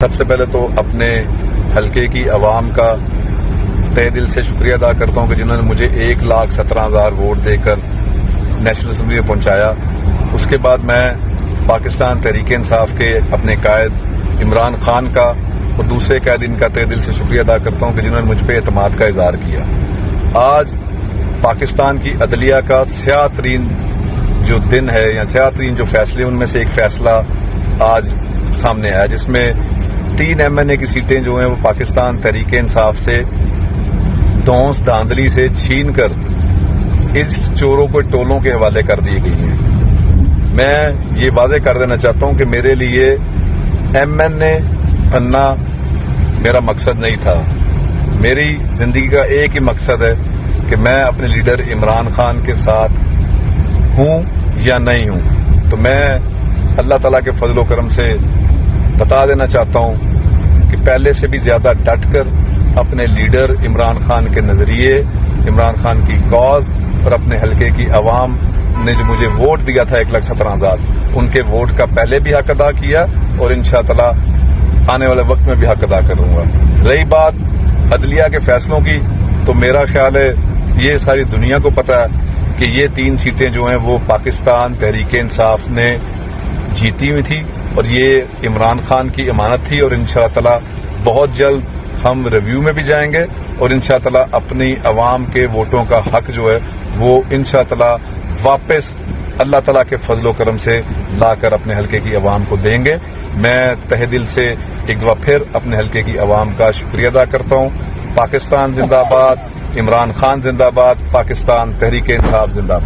سب سے پہلے تو اپنے حلقے کی عوام کا تہ دل سے شکریہ ادا کرتا ہوں کہ جنہوں نے مجھے 1,17,000 ووٹ دے کر نیشنل اسمبلی میں پہنچایا۔ اس کے بعد میں پاکستان تحریک انصاف کے اپنے قائد عمران خان کا اور دوسرے قائدین کا تہ دل سے شکریہ ادا کرتا ہوں کہ جنہوں نے مجھ پہ اعتماد کا اظہار کیا۔ آج پاکستان کی عدلیہ کا سیاہ ترین جو دن ہے یا سیاہ ترین جو فیصلے ان میں سے ایک فیصلہ آج سامنے آیا، جس میں 3 MNA کی سیٹیں جو ہیں وہ پاکستان تحریک انصاف سے دھونس دھاندلی سے چھین کر اس چوروں کو ٹولوں کے حوالے کر دی گئی ہیں۔ میں یہ واضح کر دینا چاہتا ہوں کہ میرے لیے MNA بننا میرا مقصد نہیں تھا۔ میری زندگی کا ایک ہی مقصد ہے کہ میں اپنے لیڈر عمران خان کے ساتھ ہوں یا نہیں ہوں۔ تو میں اللہ تعالیٰ کے فضل و کرم سے بتا دینا چاہتا ہوں کہ پہلے سے بھی زیادہ ڈٹ کر اپنے لیڈر عمران خان کے نظریے، عمران خان کی کاز اور اپنے حلقے کی عوام نے جو مجھے ووٹ دیا تھا 1,17,000، ان کے ووٹ کا پہلے بھی حق ادا کیا اور انشاءاللہ آنے والے وقت میں بھی حق ادا کروں گا۔ رہی بات عدلیہ کے فیصلوں کی، تو میرا خیال ہے یہ ساری دنیا کو پتہ ہے کہ یہ 3 سیٹیں جو ہیں وہ پاکستان تحریک انصاف نے جیتی ہوئی تھی اور یہ عمران خان کی امانت تھی، اور انشاءاللہ تعالی بہت جلد ہم ریویو میں بھی جائیں گے اور انشاءاللہ تعالی اپنی عوام کے ووٹوں کا حق جو ہے وہ انشاءاللہ تعالی واپس اللہ تعالیٰ کے فضل و کرم سے لا کر اپنے حلقے کی عوام کو دیں گے۔ میں تہ دل سے ایک دفعہ پھر اپنے حلقے کی عوام کا شکریہ ادا کرتا ہوں۔ پاکستان زندہ باد، عمران خان زندہ باد، پاکستان تحریک انصاف زندہ باد۔